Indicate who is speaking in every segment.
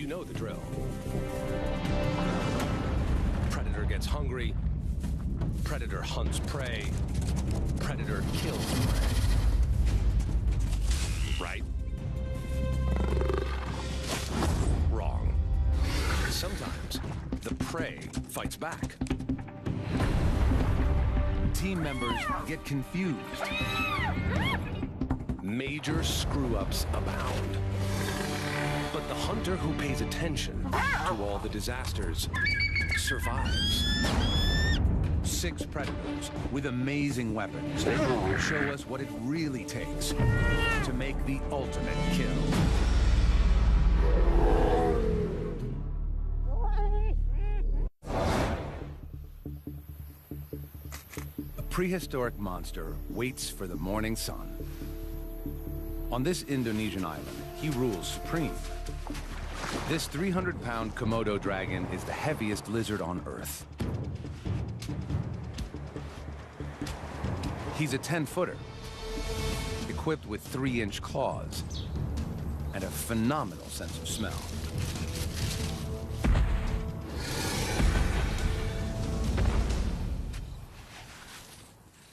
Speaker 1: know the drill. Predator gets hungry. Predator hunts prey. Predator kills prey. Right? Wrong. Sometimes the prey fights back.
Speaker 2: Team members get confused.
Speaker 1: Major screw-ups abound. But the hunter who pays attention to all the disasters survives.
Speaker 2: 6 predators with amazing weapons show us what it really takes to make the ultimate kill. A prehistoric monster waits for the morning sun. On this Indonesian island, he rules supreme. This 300-pound Komodo dragon is the heaviest lizard on Earth. He's a 10-footer, equipped with 3-inch claws and a phenomenal sense of smell.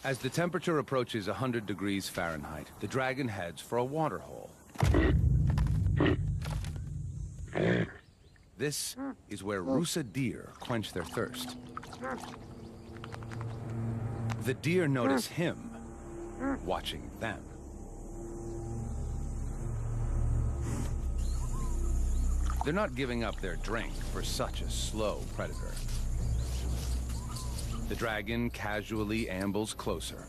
Speaker 2: As the temperature approaches 100 degrees Fahrenheit, the dragon heads for a water hole. This is where Rusa deer quench their thirst. The deer notice him watching them. They're not giving up their drink for such a slow predator. The dragon casually ambles closer.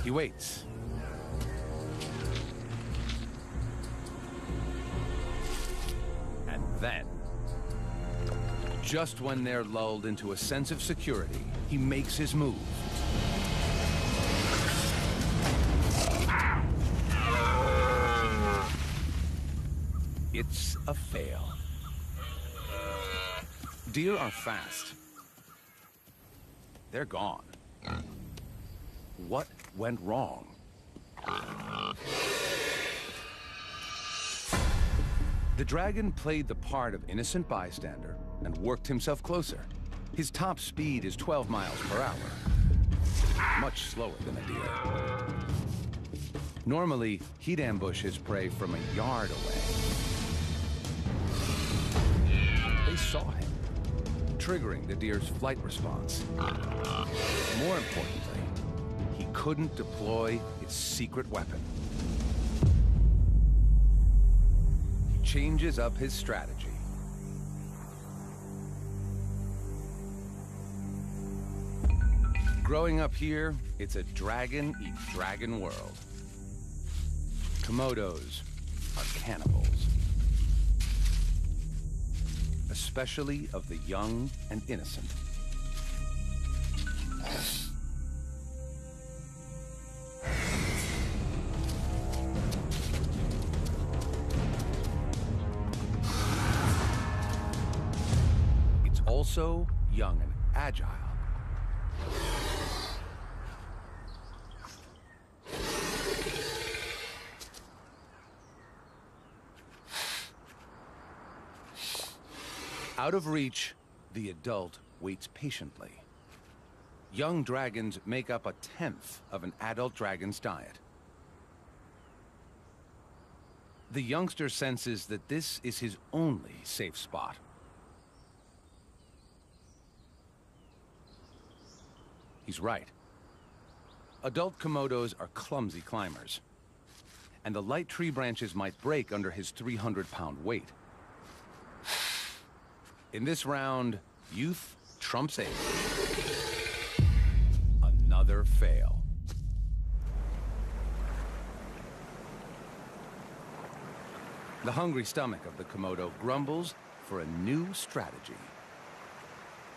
Speaker 2: He waits. And then, just when they're lulled into a sense of security, he makes his move. It's a fail. Deer are fast. They're gone. What went wrong? The dragon played the part of innocent bystander and worked himself closer. His top speed is 12 miles per hour, much slower than a deer. Normally, he'd ambush his prey from a yard away. They saw him, triggering the deer's flight response. More importantly, he couldn't deploy his secret weapon. He changes up his strategy. Growing up here, it's a dragon-eat-dragon world. Komodos are cannibals. Especially of the young and innocent. It's also young and agile. Out of reach, the adult waits patiently. Young dragons make up 1/10 of an adult dragon's diet. The youngster senses that this is his only safe spot. He's right. Adult Komodos are clumsy climbers, and the light tree branches might break under his 300-pound weight. In this round, youth trumps age. Another fail. The hungry stomach of the Komodo grumbles for a new strategy.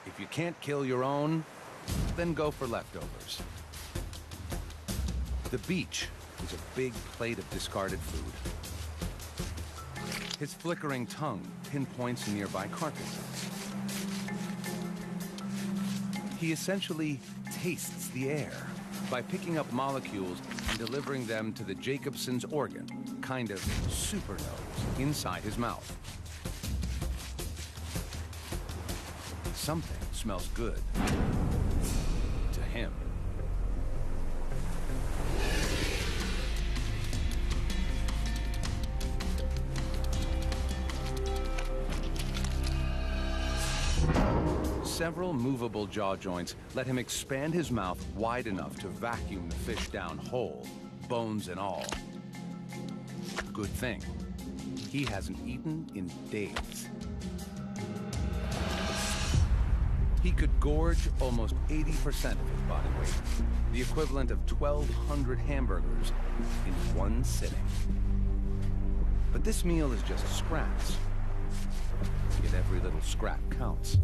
Speaker 2: If you can't kill your own, then go for leftovers. The beach is a big plate of discarded food. His flickering tongue pinpoints nearby carcasses. He essentially tastes the air. by picking up molecules and delivering them to the Jacobson's organ, kind of super nose, inside his mouth. Something smells good to him. Several movable jaw joints let him expand his mouth wide enough to vacuum the fish down whole, bones and all. Good thing, he hasn't eaten in days. He could gorge almost 80% of his body weight, the equivalent of 1,200 hamburgers in one sitting. But this meal is just scraps, yet every little scrap counts.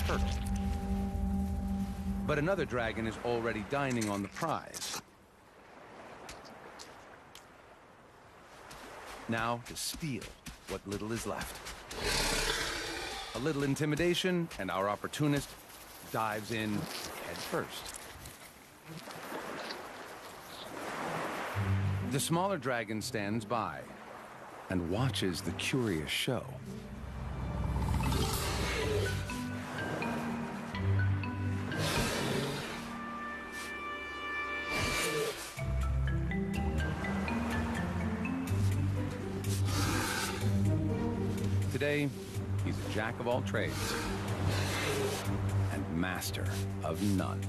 Speaker 2: Perfect. But another dragon is already dining on the prize. Now to steal what little is left. A little intimidation, and our opportunist dives in head first. The smaller dragon stands by and watches the curious show. Today, he's a jack of all trades and master of none.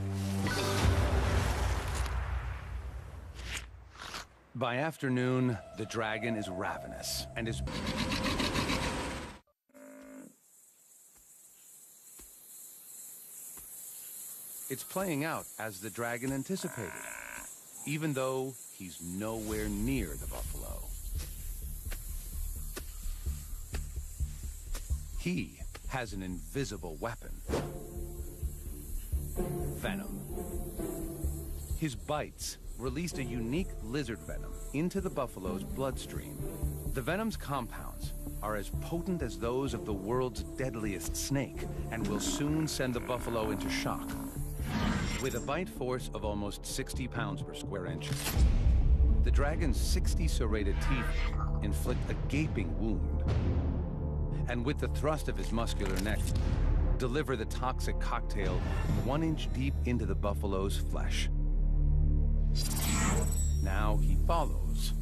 Speaker 2: By afternoon, the dragon is ravenous and is... It's playing out as the dragon anticipated, even though he's nowhere near the buffalo. He has an invisible weapon. Venom. His bites released a unique lizard venom into the buffalo's bloodstream. The venom's compounds are as potent as those of the world's deadliest snake and will soon send the buffalo into shock. With a bite force of almost 60 pounds per square inch, the dragon's 60 serrated teeth inflict a gaping wound. And with the thrust of his muscular neck, deliver the toxic cocktail 1 inch deep into the buffalo's flesh. Now he follows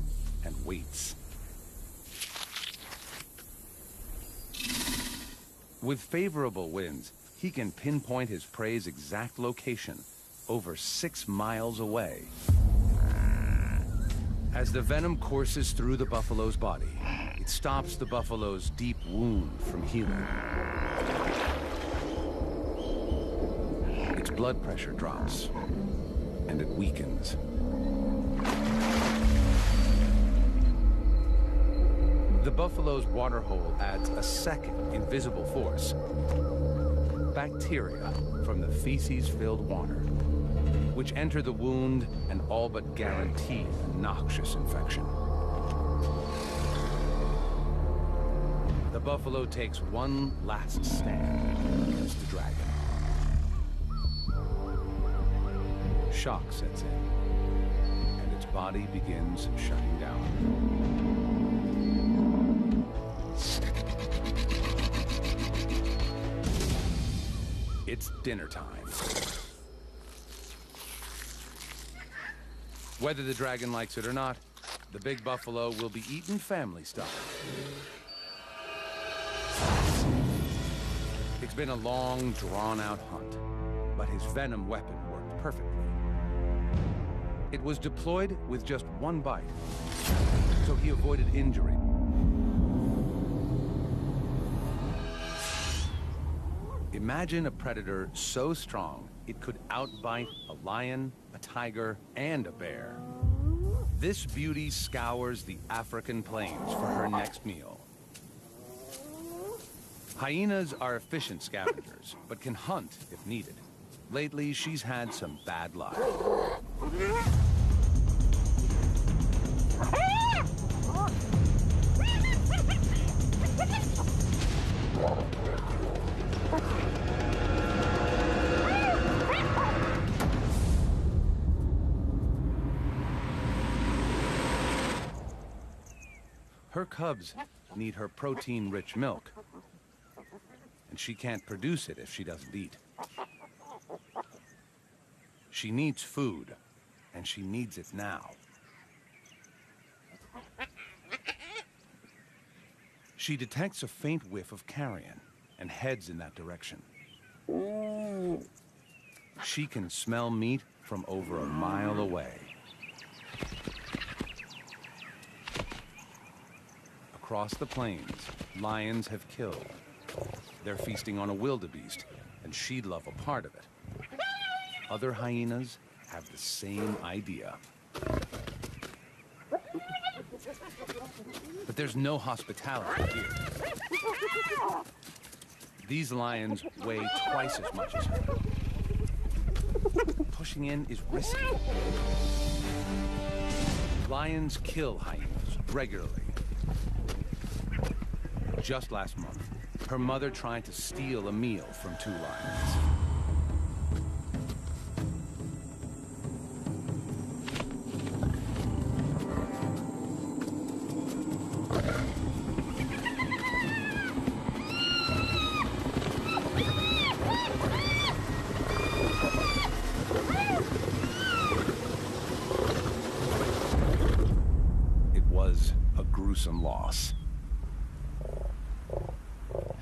Speaker 2: and waits. With favorable winds, he can pinpoint his prey's exact location, over 6 miles away. As the venom courses through the buffalo's body, it stops the buffalo's deep wound from healing. Its blood pressure drops, and it weakens. The buffalo's waterhole adds a second invisible force. Bacteria from the feces-filled water, which enter the wound and all but guarantee a noxious infection. The buffalo takes one last stand against the dragon. Shock sets in, and its body begins shutting down. It's dinner time. Whether the dragon likes it or not, the big buffalo will be eaten family style. It's been a long, drawn-out hunt, but his venom weapon worked perfectly. It was deployed with just one bite, so he avoided injury. Imagine a predator so strong it could outbite a lion, a tiger, and a bear. This beauty scours the African plains for her next meal. Hyenas are efficient scavengers, but can hunt if needed. Lately, she's had some bad luck. Her cubs need her protein-rich milk, and she can't produce it if she doesn't eat. She needs food, and she needs it now. She detects a faint whiff of carrion and heads in that direction. She can smell meat from over a mile away. Across the plains, lions have killed. They're feasting on a wildebeest, and she'd love a part of it. Other hyenas have the same idea. But there's no hospitality here. These lions weigh twice as much as her. Pushing in is risky. Lions kill hyenas regularly. Just last month, her mother tried to steal a meal from 2 lions. It was a gruesome loss.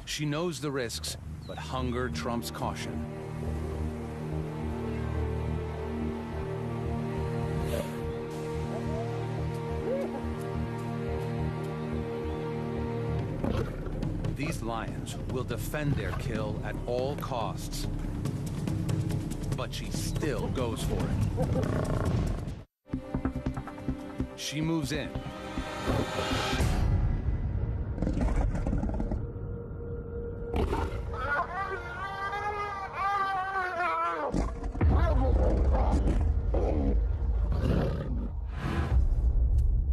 Speaker 2: She knows the risks, but hunger trumps caution. These lions will defend their kill at all costs. But she still goes for it. She moves in.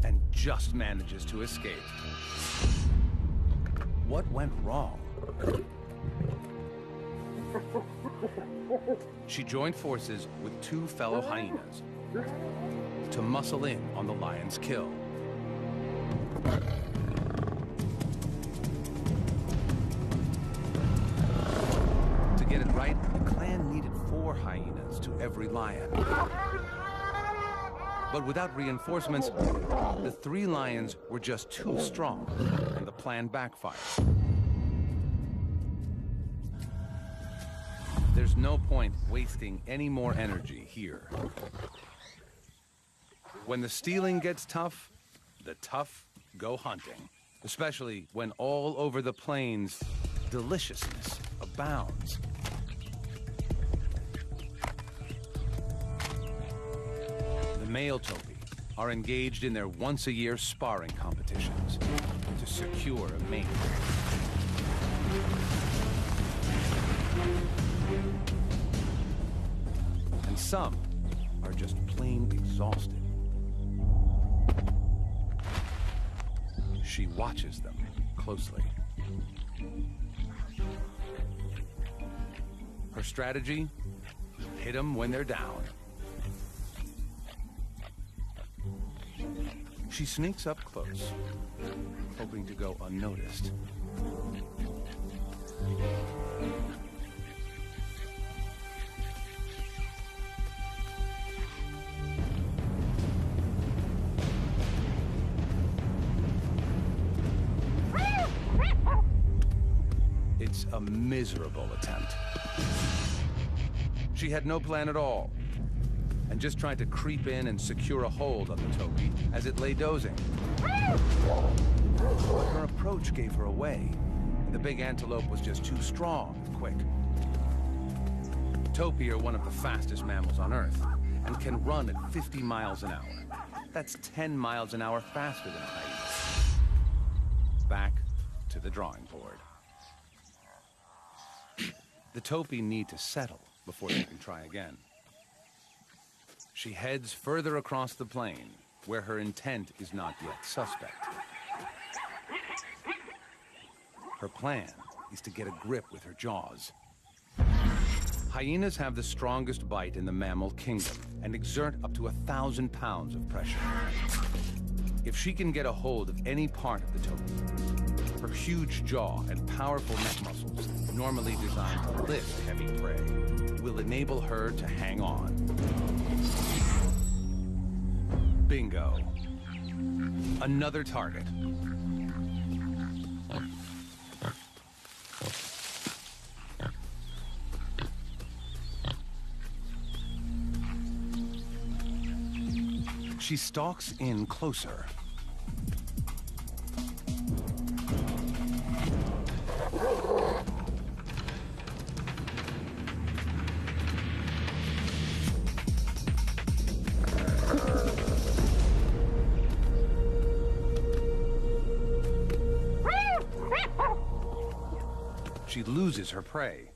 Speaker 2: And just manages to escape. What went wrong? She joined forces with 2 fellow hyenas to muscle in on the lion's kill. To get it right, the clan needed 4 hyenas to every lion. But without reinforcements, the 3 lions were just too strong, and the plan backfired. There's no point wasting any more energy here. When the stealing gets tough, the tough go hunting. Especially when all over the plains, deliciousness abounds. The male topi are engaged in their once-a-year sparring competitions to secure a mate. And some are just plain exhausted. She watches them closely. Her strategy? Hit them when they're down. She sneaks up close, hoping to go unnoticed. It's a miserable attempt. She had no plan at all, and just tried to creep in and secure a hold on the topi as it lay dozing. Her approach gave her away, and the big antelope was just too strong and quick. Topi are one of the fastest mammals on Earth, and can run at 50 miles an hour. That's 10 miles an hour faster than a hyena. Back to the drawing board. The topi need to settle before they can try again. She heads further across the plain, where her intent is not yet suspect. Her plan is to get a grip with her jaws. Hyenas have the strongest bite in the mammal kingdom and exert up to 1,000 pounds of pressure. If she can get a hold of any part of the topi, her huge jaw and powerful neck muscles, normally designed to lift heavy prey, will enable her to hang on. Bingo. Another target. She stalks in closer. She loses her prey.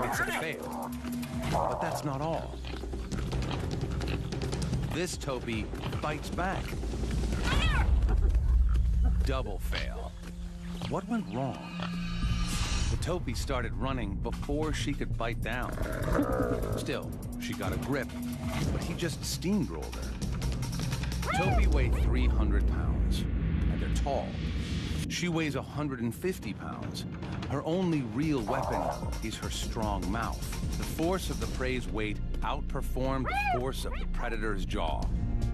Speaker 2: It's a fail, but that's not all. This topi bites back. Double fail. What went wrong? The topi started running before she could bite down. Still, she got a grip, but he just steamrolled her. Topi weigh 300 pounds, and they're tall. She weighs 150 pounds. Her only real weapon is her strong mouth. The force of the prey's weight outperformed the force of the predator's jaw.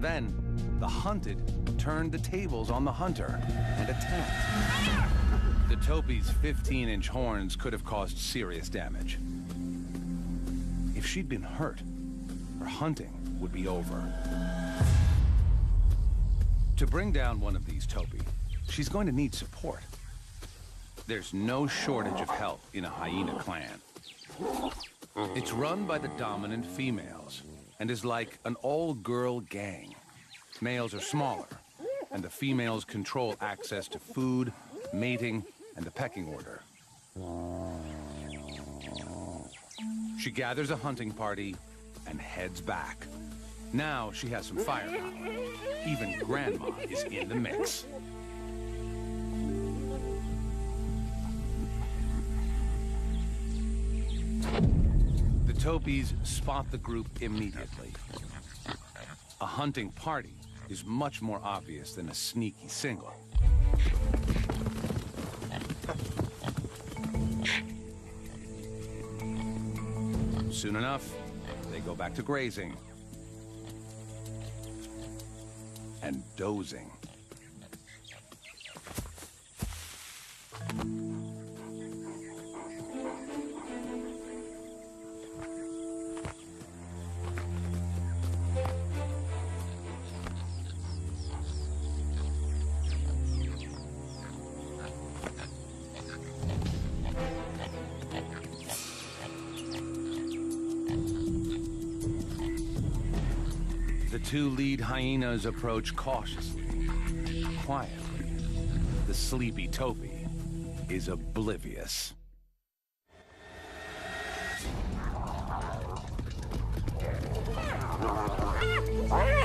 Speaker 2: Then, the hunted turned the tables on the hunter and attacked. The topi's 15-inch horns could have caused serious damage. If she'd been hurt, her hunting would be over. To bring down one of these topi, she's going to need support. There's no shortage of help in a hyena clan. It's run by the dominant females and is like an all-girl gang. Males are smaller, and the females control access to food, mating, and the pecking order. She gathers a hunting party and heads back. Now she has some firepower. Even Grandma is in the mix. The topis spot the group immediately. A hunting party is much more obvious than a sneaky single. Soon enough, they go back to grazing and dozing. The two lead hyenas approach cautiously, quietly. The sleepy topi is oblivious.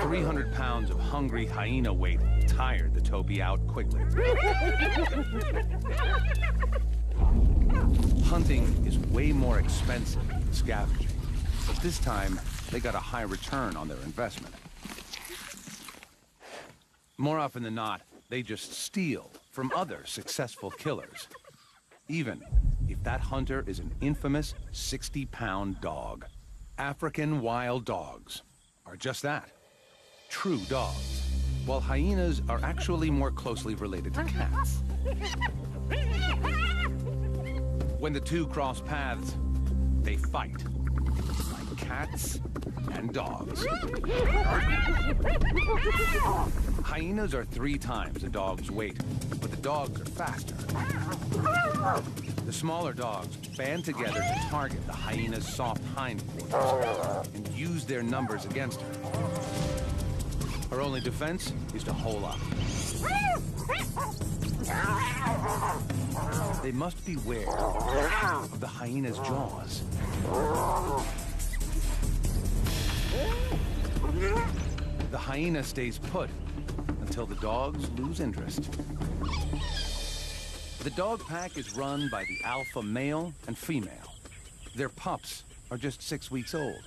Speaker 2: £300 of hungry hyena weight tired the topi out quickly. Hunting is way more expensive than scavenging, but this time they got a high return on their investment. More often than not, they just steal from other successful killers, even if that hunter is an infamous 60-pound dog. African wild dogs are just that, true dogs, while hyenas are actually more closely related to cats. When the two cross paths, they fight, like cats and dogs. Hyenas are 3 times a dog's weight, but the dogs are faster. The smaller dogs band together to target the hyena's soft hindquarters and use their numbers against her. Her only defense is to hole up. They must beware of the hyena's jaws. The hyena stays put until the dogs lose interest. The dog pack is run by the alpha male and female. Their pups are just 6 weeks old.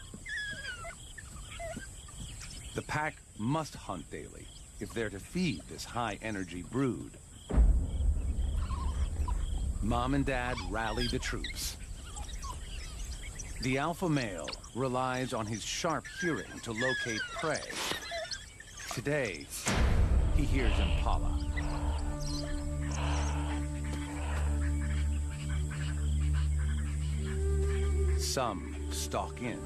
Speaker 2: The pack must hunt daily if they're to feed this high-energy brood. Mom and Dad rally the troops. The alpha male relies on his sharp hearing to locate prey. Today, he hears impala. Some stalk in.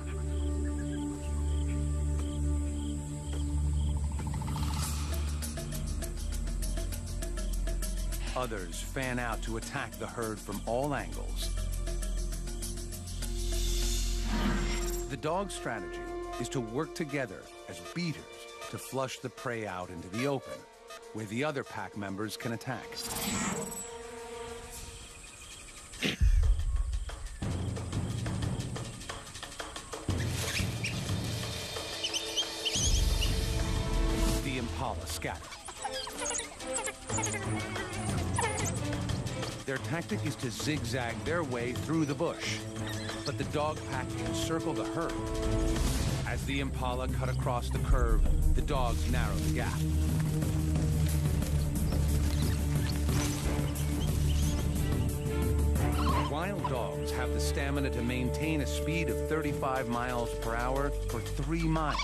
Speaker 2: Others fan out to attack the herd from all angles. The dog's strategy is to work together as beaters to flush the prey out into the open, where the other pack members can attack. The impala scatter. Their tactic is to zigzag their way through the bush, but the dog pack encircle the herd. As the impala cut across the curve, the dogs narrow the gap. Wild dogs have the stamina to maintain a speed of 35 miles per hour for 3 miles.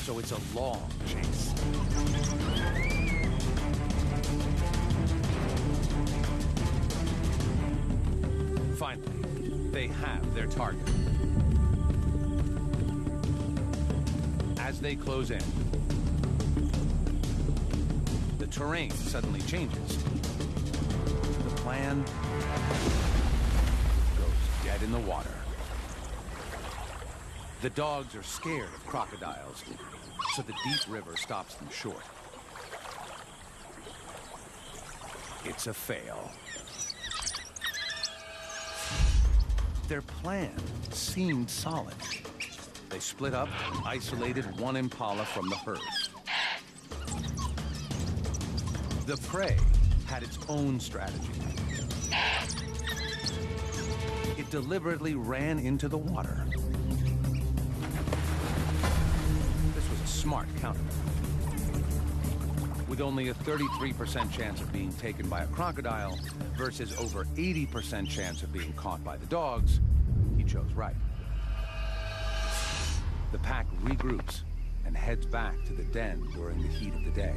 Speaker 2: So it's a long chase. Finally, they have their target. As they close in, the terrain suddenly changes. The plan goes dead in the water. The dogs are scared of crocodiles, so the deep river stops them short. It's a fail. Their plan seemed solid. They split up and isolated one impala from the herd. The prey had its own strategy. It deliberately ran into the water. This was a smart countermeasure. With only a 33% chance of being taken by a crocodile versus over 80% chance of being caught by the dogs, he chose right. The pack regroups and heads back to the den during the heat of the day.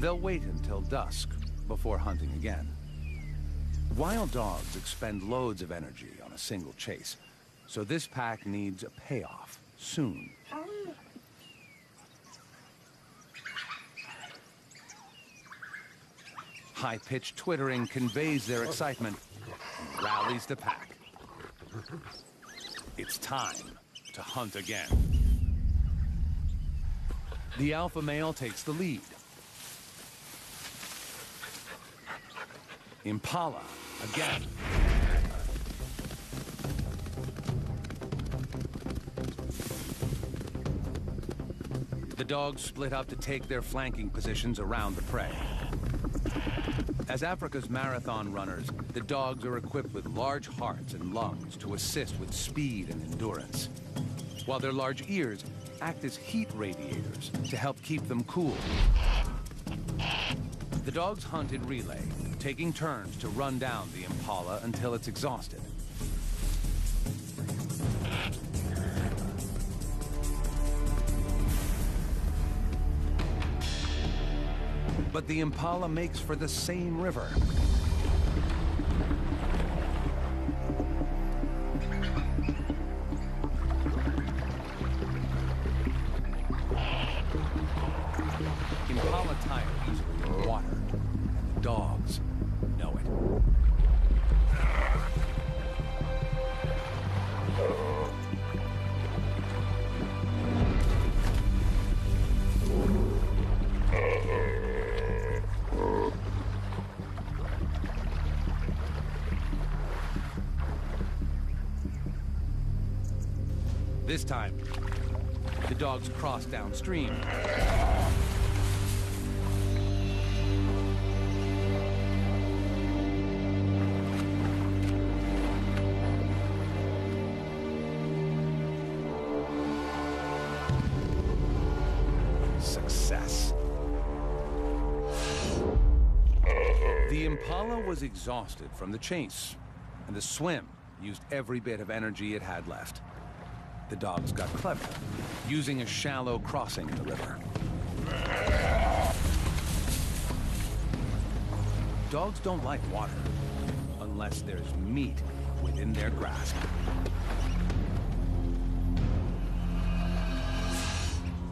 Speaker 2: They'll wait until dusk before hunting again. Wild dogs expend loads of energy on a single chase, so this pack needs a payoff soon. High-pitched twittering conveys their excitement and rallies the pack. It's time to hunt again. The alpha male takes the lead. Impala again. The dogs split up to take their flanking positions around the prey. As Africa's marathon runners, the dogs are equipped with large hearts and lungs to assist with speed and endurance, while their large ears act as heat radiators to help keep them cool. The dogs hunt in relay, taking turns to run down the impala until it's exhausted. But the impala makes for the same river. Impala tire easily in water, and the dogs know it. This time, the dogs cross downstream. The impala was exhausted from the chase, and the swim used every bit of energy it had left. The dogs got clever, using a shallow crossing in the river. Dogs don't like water unless there's meat within their grasp.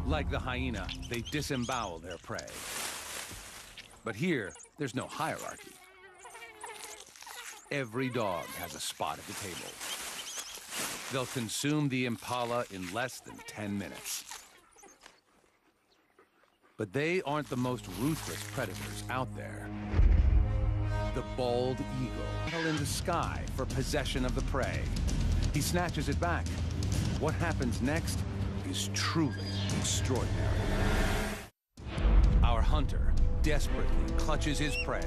Speaker 2: Like the hyena, they disembowel their prey. But here, there's no hierarchy. Every dog has a spot at the table. They'll consume the impala in less than 10 minutes. But they aren't the most ruthless predators out there. The bald eagle in the sky for possession of the prey. He snatches it back. What happens next is truly extraordinary. Our hunter desperately clutches his prey.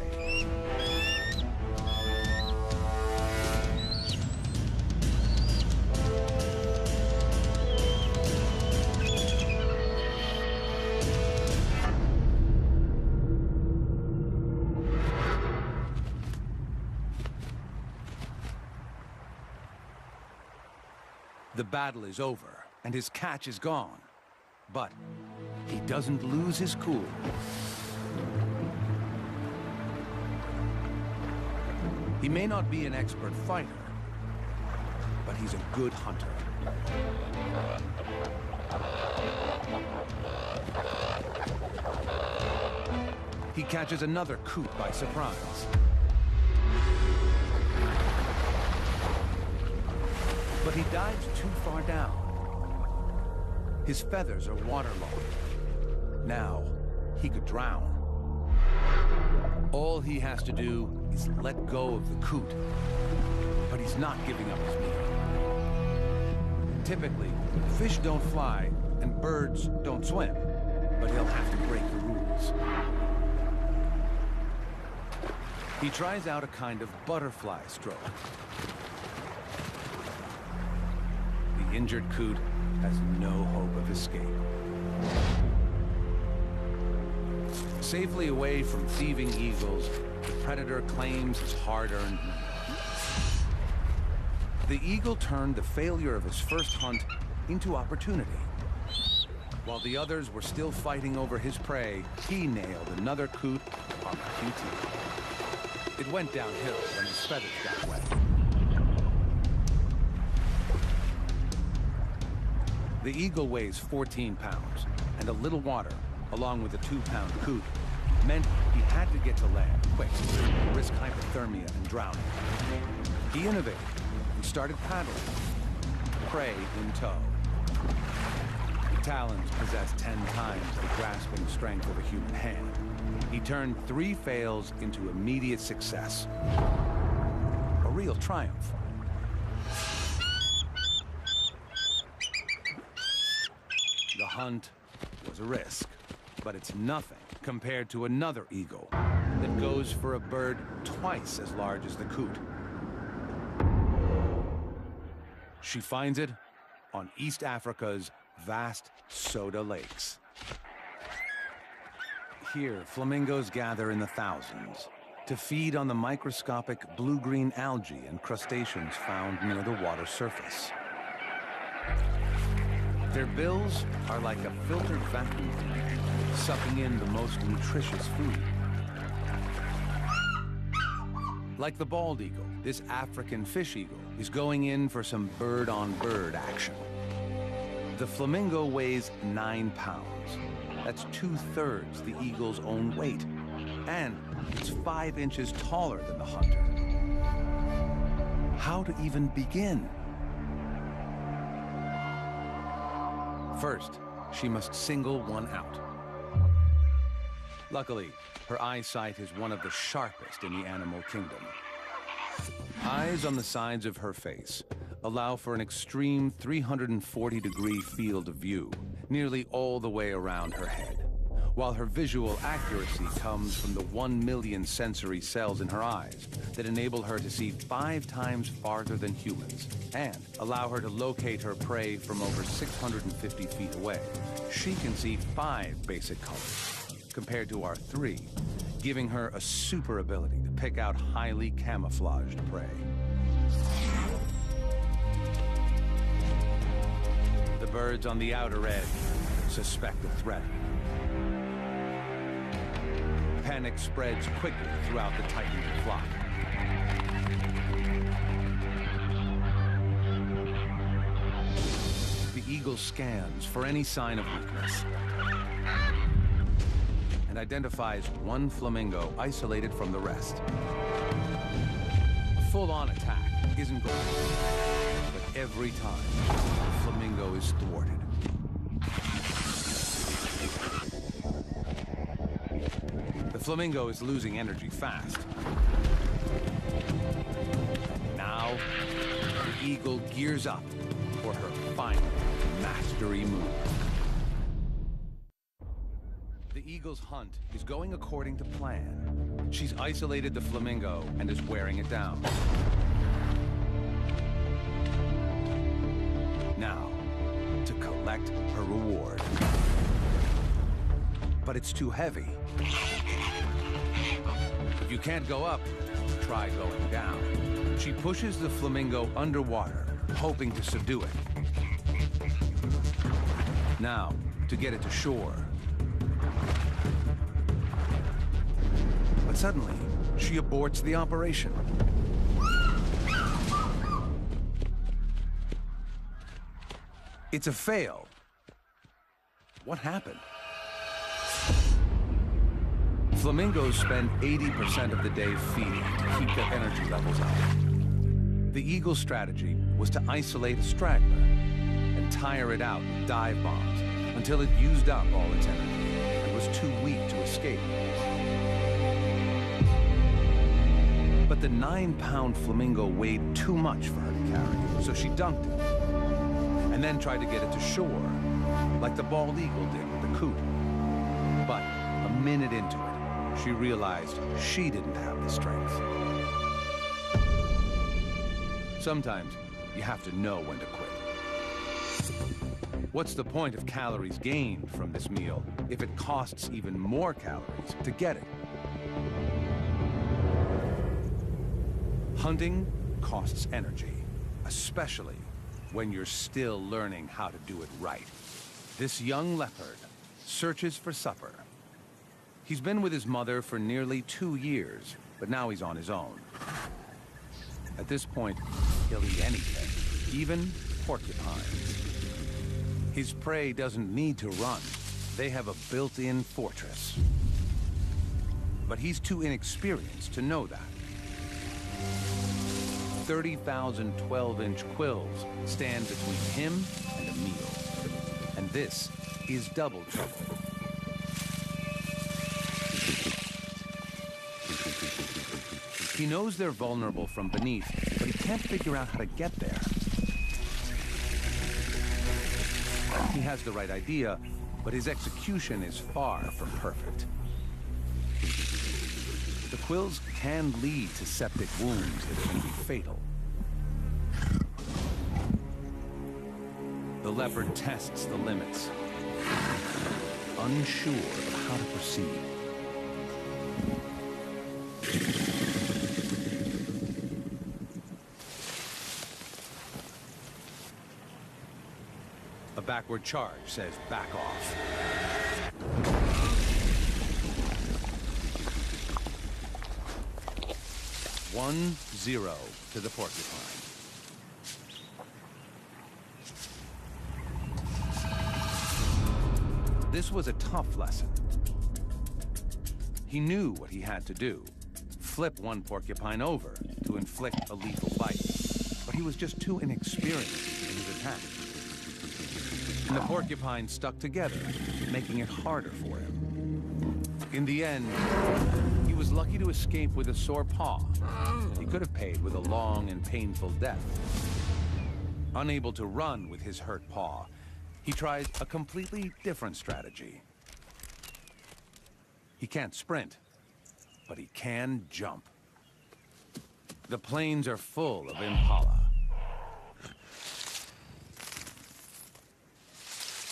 Speaker 2: The battle is over, and his catch is gone. But he doesn't lose his cool. He may not be an expert fighter, but he's a good hunter. He catches another coot by surprise. But he dives too far down. His feathers are waterlogged. Now, he could drown. All he has to do is let go of the coot. But he's not giving up his meal. Typically, fish don't fly and birds don't swim. But he'll have to break the rules. He tries out a kind of butterfly stroke. The injured coot has no hope of escape. Safely away from thieving eagles, the predator claims his hard-earned meal. The eagle turned the failure of his first hunt into opportunity. While the others were still fighting over his prey, he nailed another coot on the QT. It went downhill when his feathers got wet. The eagle weighs 14 pounds, and a little water, along with a 2-pound coot, meant he had to get to land quick, risk hypothermia and drowning. He innovated and started paddling, prey in tow. The talons possess 10 times the grasping strength of a human hand. He turned 3 fails into immediate success. A real triumph. The hunt was a risk, but it's nothing compared to another eagle that goes for a bird twice as large as the coot. She finds it on East Africa's vast soda lakes. Here, flamingos gather in the thousands to feed on the microscopic blue-green algae and crustaceans found near the water surface. Their bills are like a filtered vacuum, sucking in the most nutritious food. Like the bald eagle, this African fish eagle is going in for some bird-on-bird action. The flamingo weighs 9 pounds. That's 2/3 the eagle's own weight. And it's 5 inches taller than the hunter. How to even begin? First, she must single one out. Luckily, her eyesight is one of the sharpest in the animal kingdom. Eyes on the sides of her face allow for an extreme 340-degree field of view, nearly all the way around her head, while her visual accuracy comes from the 1 million sensory cells in her eyes that enable her to see 5 times farther than humans and allow her to locate her prey from over 650 feet away. She can see 5 basic colors, compared to our 3, giving her a super ability to pick out highly camouflaged prey. The birds on the outer edge suspect a threat. Panic spreads quickly throughout the tightening flock. The eagle scans for any sign of weakness and identifies one flamingo isolated from the rest. A full-on attack isn't going, but every time, the flamingo is thwarted. The flamingo is losing energy fast. Now, the eagle gears up for her final mastery move. The eagle's hunt is going according to plan. She's isolated the flamingo and is wearing it down. Now, to collect her reward. But it's too heavy. If you can't go up, try going down. She pushes the flamingo underwater, hoping to subdue it. Now, to get it to shore. But suddenly, she aborts the operation. It's a fail. What happened? Flamingos spend 80% of the day feeding to keep their energy levels up. The eagle's strategy was to isolate a straggler and tire it out with dive bombs until it used up all its energy and was too weak to escape. But the 9-pound flamingo weighed too much for her to carry, so she dunked it and then tried to get it to shore, like the bald eagle did with the coot. But a minute into it, she realized she didn't have the strength. Sometimes you have to know when to quit. What's the point of calories gained from this meal if it costs even more calories to get it? Hunting costs energy, especially when you're still learning how to do it right. This young leopard searches for supper. He's been with his mother for nearly 2 years, but now he's on his own. At this point, he'll eat anything, even porcupines. His prey doesn't need to run. They have a built-in fortress. But he's too inexperienced to know that. 30,000 12-inch quills stand between him and a meal. And this is double trouble. He knows they're vulnerable from beneath, but he can't figure out how to get there. He has the right idea, but his execution is far from perfect. The quills can lead to septic wounds that can be fatal. The leopard tests the limits, unsure of how to proceed. A backward charge says back off. One 0 to the porcupine. This was a tough lesson. He knew what he had to do. Flip one porcupine over to inflict a lethal bite. But he was just too inexperienced in his attack. And the porcupine stuck together, making it harder for him. In the end, he was lucky to escape with a sore paw. He could have paid with a long and painful death. Unable to run with his hurt paw, he tried a completely different strategy. He can't sprint, but he can jump. The plains are full of impala.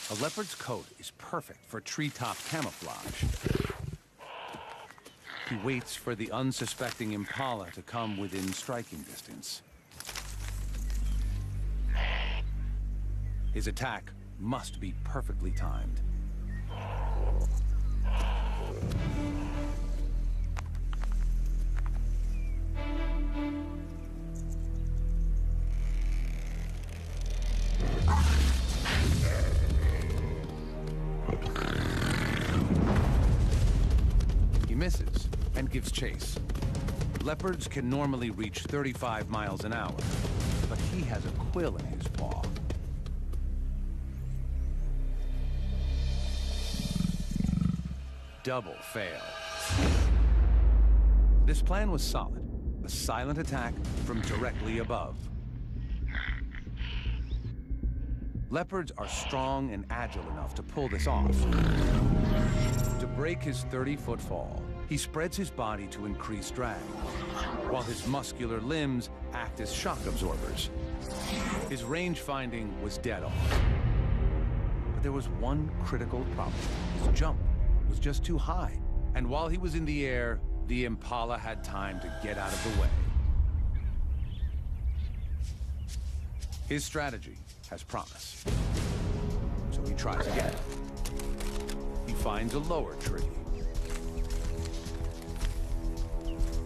Speaker 2: A leopard's coat is perfect for treetop camouflage. He waits for the unsuspecting impala to come within striking distance. His attack must be perfectly timed. He misses and gives chase. Leopards can normally reach 35 miles an hour, but he has a quill in his paw. Double fail. This plan was solid. A silent attack from directly above. Leopards are strong and agile enough to pull this off. To break his 30-foot fall, he spreads his body to increase drag, while his muscular limbs act as shock absorbers. His range finding was dead on. But there was one critical problem. His jump was just too high. And while he was in the air, the impala had time to get out of the way. His strategy has promise. So he tries again. He finds a lower tree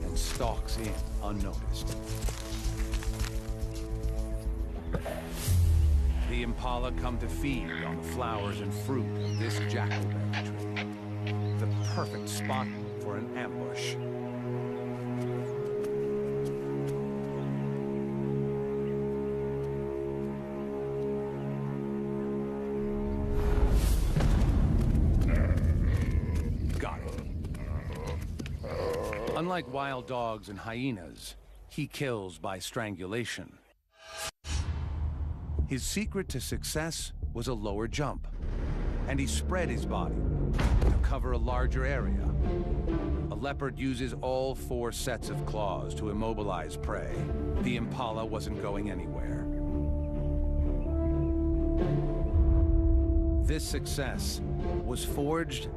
Speaker 2: and stalks in unnoticed. The impala come to feed on the flowers and fruit of this jackalberry tree. The perfect spot for an ambush. Got it. Unlike wild dogs and hyenas, he kills by strangulation. His secret to success was a lower jump, and he spread his body to cover a larger area. A leopard uses all 4 sets of claws to immobilize prey. The impala wasn't going anywhere. This success was forged